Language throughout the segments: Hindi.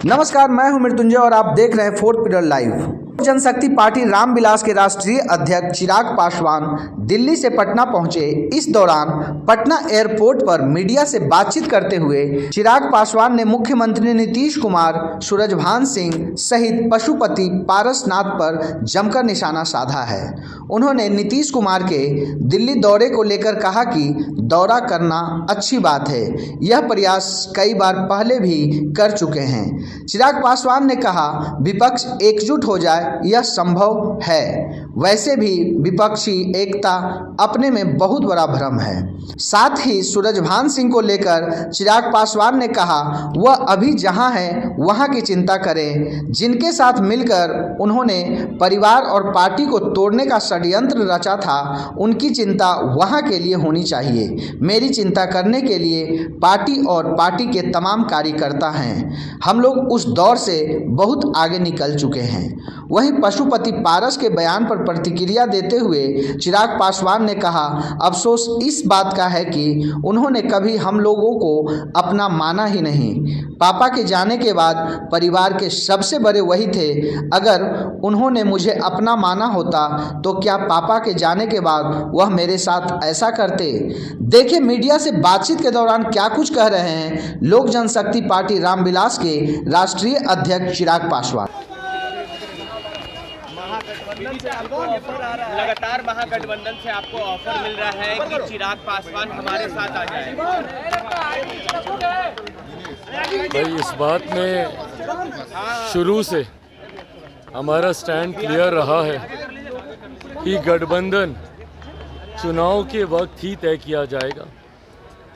नमस्कार, मैं हूं मृत्युंजय और आप देख रहे हैं फोर्थ पीरियड लाइव। जनशक्ति पार्टी रामविलास के राष्ट्रीय अध्यक्ष चिराग पासवान दिल्ली से पटना पहुंचे। इस दौरान पटना एयरपोर्ट पर मीडिया से बातचीत करते हुए चिराग पासवान ने मुख्यमंत्री नीतीश कुमार, सूरजभान सिंह सहित पशुपति पारसनाथ पर जमकर निशाना साधा है। उन्होंने नीतीश कुमार के दिल्ली दौरे को लेकर कहा कि दौरा करना अच्छी बात है, यह प्रयास कई बार पहले भी कर चुके हैं। चिराग पासवान ने कहा, विपक्ष एकजुट हो जाए यह संभव है, वैसे भी विपक्षी एकता अपने में बहुत बड़ा भ्रम है। साथ ही सूरजभान सिंह को लेकर चिराग पासवान ने कहा, वह अभी जहां है वहां की चिंता करें। जिनके साथ मिलकर उन्होंने परिवार और पार्टी को तोड़ने का षड्यंत्र रचा था, उनकी चिंता वहां के लिए होनी चाहिए। मेरी चिंता करने के लिए पार्टी और पार्टी के तमाम कार्यकर्ता हैं। हम लोग उस दौर से बहुत आगे निकल चुके हैं। वहीं पशुपति पारस के बयान पर प्रतिक्रिया देते हुए चिराग पासवान ने कहा, अफसोस इस बात का है कि उन्होंने कभी हम लोगों को अपना माना ही नहीं। पापा के जाने के बाद परिवार के सबसे बड़े वही थे। अगर उन्होंने मुझे अपना माना होता तो क्या पापा के जाने के बाद वह मेरे साथ ऐसा करते? देखिए मीडिया से बातचीत के दौरान क्या कुछ कह रहे हैं लोक जनशक्ति पार्टी रामविलास के राष्ट्रीय अध्यक्ष चिराग पासवान। लगातार महागठबंधन से आपको ऑफर मिल रहा है कि चिराग पासवान हमारे साथ आ जाए। भाई इस बात में शुरू से हमारा स्टैंड क्लियर रहा है कि गठबंधन चुनाव के वक्त ही तय किया जाएगा।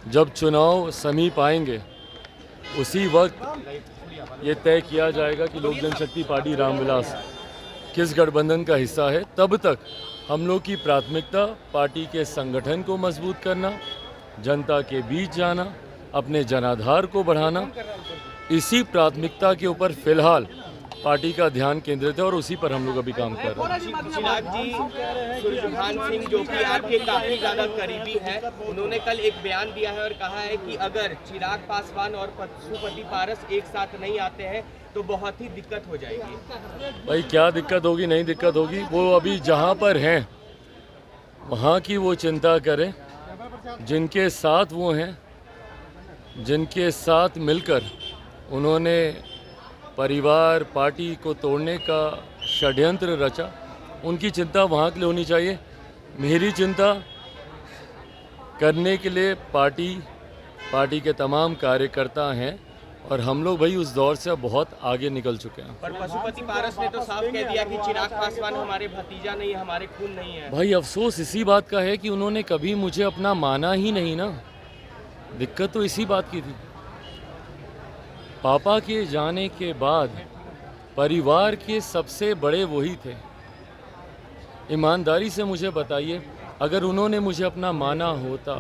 जब चुनाव समीप आएंगे उसी वक्त ये तय किया जाएगा कि लोक जनशक्ति पार्टी रामविलास किस गठबंधन का हिस्सा है। तब तक हम लोग की प्राथमिकता पार्टी के संगठन को मजबूत करना, जनता के बीच जाना, अपने जनाधार को बढ़ाना, इसी प्राथमिकता के ऊपर फिलहाल पार्टी का ध्यान केंद्रित है और उसी पर हम लोग अभी काम कर रहे हैं। चिराग जी, सूरजभान सिंह जो कि आपके काफी ज्यादा करीबी है, उन्होंने कल एक बयान दिया है और कहा है कि अगर चिराग पासवान और पशुपति पारस एक साथ नहीं आते हैं तो बहुत ही दिक्कत हो जाएगी। भाई क्या दिक्कत होगी, नहीं दिक्कत होगी, वो अभी जहाँ पर हैं वहाँ की वो चिंता करें। जिनके साथ वो हैं, जिनके साथ मिलकर उन्होंने परिवार पार्टी को तोड़ने का षड्यंत्र रचा, उनकी चिंता वहाँ के लिए होनी चाहिए। मेरी चिंता करने के लिए पार्टी के तमाम कार्यकर्ता हैं और हम लोग भाई उस दौर से अब बहुत आगे निकल चुके हैं। पर पशुपति पारस ने तो साफ कह दिया कि चिराग पासवान हमारे भतीजा नहीं, हमारे खून नहीं है। भाई अफसोस इसी बात का है कि उन्होंने कभी मुझे अपना माना ही नहीं ना। दिक्कत तो इसी बात की थी। पापा के जाने के बाद परिवार के सबसे बड़े वही थे। ईमानदारी से मुझे बताइए, अगर उन्होंने मुझे अपना माना होता,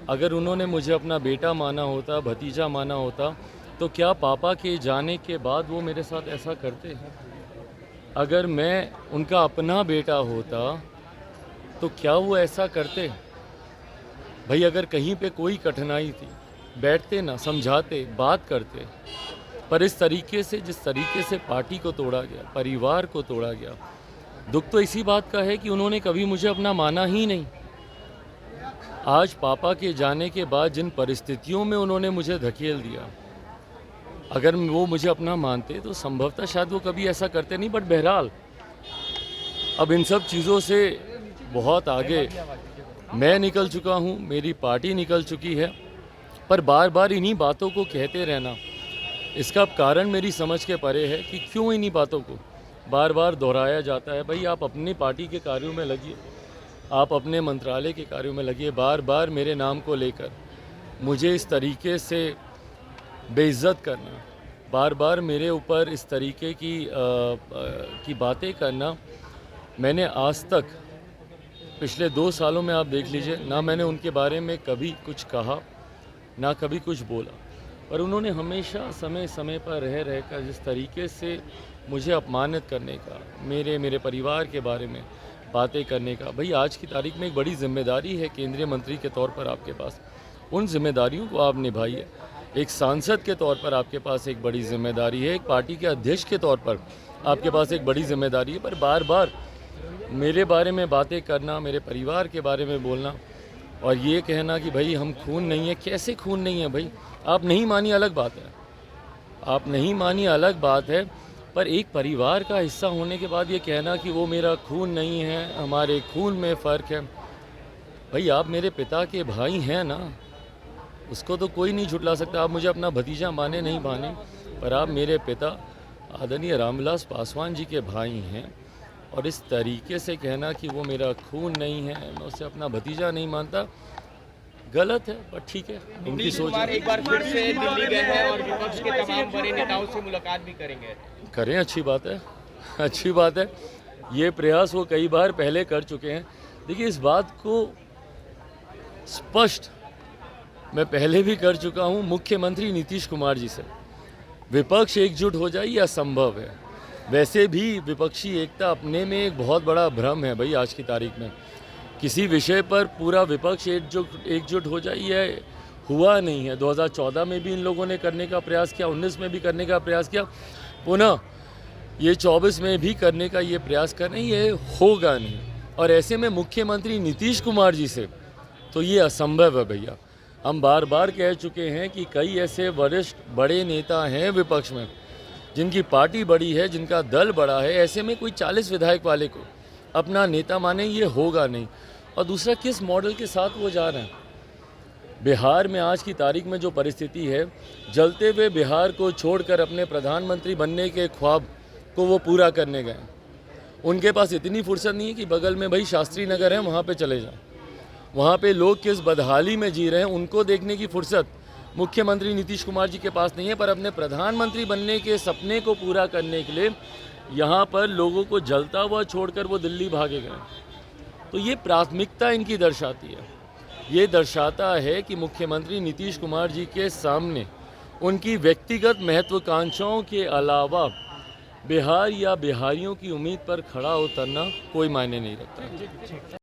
अगर उन्होंने मुझे अपना बेटा माना होता, भतीजा माना होता, तो क्या पापा के जाने के बाद वो मेरे साथ ऐसा करते? अगर मैं उनका अपना बेटा होता तो क्या वो ऐसा करते? भाई अगर कहीं पे कोई कठिनाई थी, बैठते ना, समझाते, बात करते। पर इस तरीके से, जिस तरीके से पार्टी को तोड़ा गया, परिवार को तोड़ा गया, दुख तो इसी बात का है कि उन्होंने कभी मुझे अपना माना ही नहीं। आज पापा के जाने के बाद जिन परिस्थितियों में उन्होंने मुझे धकेल दिया, अगर वो मुझे अपना मानते तो संभवतः शायद वो कभी ऐसा करते नहीं। बट बहरहाल अब इन सब चीज़ों से बहुत आगे मैं निकल चुका हूँ, मेरी पार्टी निकल चुकी है। पर बार बार इन्हीं बातों को कहते रहना, इसका कारण मेरी समझ के परे है कि क्यों इन्हीं बातों को बार बार दोहराया जाता है। भाई आप अपनी पार्टी के कार्यों में लगिए, आप अपने मंत्रालय के कार्यों में लगिए। बार बार मेरे नाम को लेकर मुझे इस तरीके से बेइज्जत करना, बार बार मेरे ऊपर इस तरीके की बातें करना, मैंने आज तक पिछले 2 सालों में आप देख लीजिए, ना मैंने उनके बारे में कभी कुछ कहा, ना कभी कुछ बोला। पर उन्होंने हमेशा समय समय पर रहकर जिस तरीके से मुझे अपमानित करने का, मेरे परिवार के बारे में बातें करने का, भाई आज की तारीख में एक बड़ी जिम्मेदारी है केंद्रीय मंत्री के तौर पर आपके पास। उन जिम्मेदारियों को आप निभाइए। एक सांसद के तौर पर आपके पास एक बड़ी जिम्मेदारी है, एक पार्टी के अध्यक्ष के तौर पर आपके पास एक बड़ी जिम्मेदारी है, पर बार बार मेरे बारे में बातें करना, मेरे परिवार के बारे में बोलना और ये कहना कि भाई हम खून नहीं है। कैसे खून नहीं है भाई? आप नहीं मानिए अलग बात है, आप नहीं मानिए अलग बात है, पर एक परिवार का हिस्सा होने के बाद ये कहना कि वो मेरा खून नहीं है, हमारे खून में फ़र्क है। भाई आप मेरे पिता के भाई हैं ना, उसको तो कोई नहीं झुटला सकता। आप मुझे अपना भतीजा माने नहीं माने, पर आप मेरे पिता आदरणीय रामविलास पासवान जी के भाई हैं और इस तरीके से कहना कि वो मेरा खून नहीं है, मैं उसे अपना भतीजा नहीं मानता, गलत है। पर ठीक है, उनकी नीतीश सोच कुमार है। एक बार फिर से दिल्ली गए हैं और विपक्ष के तमाम बड़े नेताओं से मुलाकात भी करेंगे। करें, अच्छी बात है, अच्छी बात है। ये प्रयास वो कई बार पहले कर चुके हैं। देखिए, इस बात को स्पष्ट मैं पहले भी कर चुका हूँ मुख्यमंत्री नीतीश कुमार जी से। विपक्ष एकजुट हो जाए ये असंभव है। वैसे भी विपक्षी एकता अपने में एक बहुत बड़ा भ्रम है भाई। आज की तारीख में किसी विषय पर पूरा विपक्ष एकजुट हो जाए ये हुआ नहीं है। 2014 में भी इन लोगों ने करने का प्रयास किया, 19 में भी करने का प्रयास किया, पुनः ये 24 में भी करने का ये प्रयास कर रहे हैं, ये होगा नहीं। और ऐसे में मुख्यमंत्री नीतीश कुमार जी से तो ये असंभव है भैया। हम बार बार कह चुके हैं कि कई ऐसे वरिष्ठ बड़े नेता हैं विपक्ष में जिनकी पार्टी बड़ी है, जिनका दल बड़ा है, ऐसे में कोई 40 विधायक वाले को अपना नेता माने, ये होगा नहीं। और दूसरा, किस मॉडल के साथ वो जा रहे हैं? बिहार में आज की तारीख में जो परिस्थिति है, जलते हुए बिहार को छोड़कर अपने प्रधानमंत्री बनने के ख्वाब को वो पूरा करने गए। उनके पास इतनी फुर्सत नहीं है कि बगल में भाई शास्त्री नगर है, वहाँ पे चले जाएं। वहाँ पे लोग किस बदहाली में जी रहे हैं उनको देखने की फुर्सत मुख्यमंत्री नीतीश कुमार जी के पास नहीं है। पर अपने प्रधानमंत्री बनने के सपने को पूरा करने के लिए यहाँ पर लोगों को जलता हुआ छोड़कर वो दिल्ली भागे गए। तो ये प्राथमिकता इनकी दर्शाती है। ये दर्शाता है कि मुख्यमंत्री नीतीश कुमार जी के सामने उनकी व्यक्तिगत महत्वाकांक्षाओं के अलावा बिहार या बिहारियों की उम्मीद पर खड़ा उतरना कोई मायने नहीं रखता।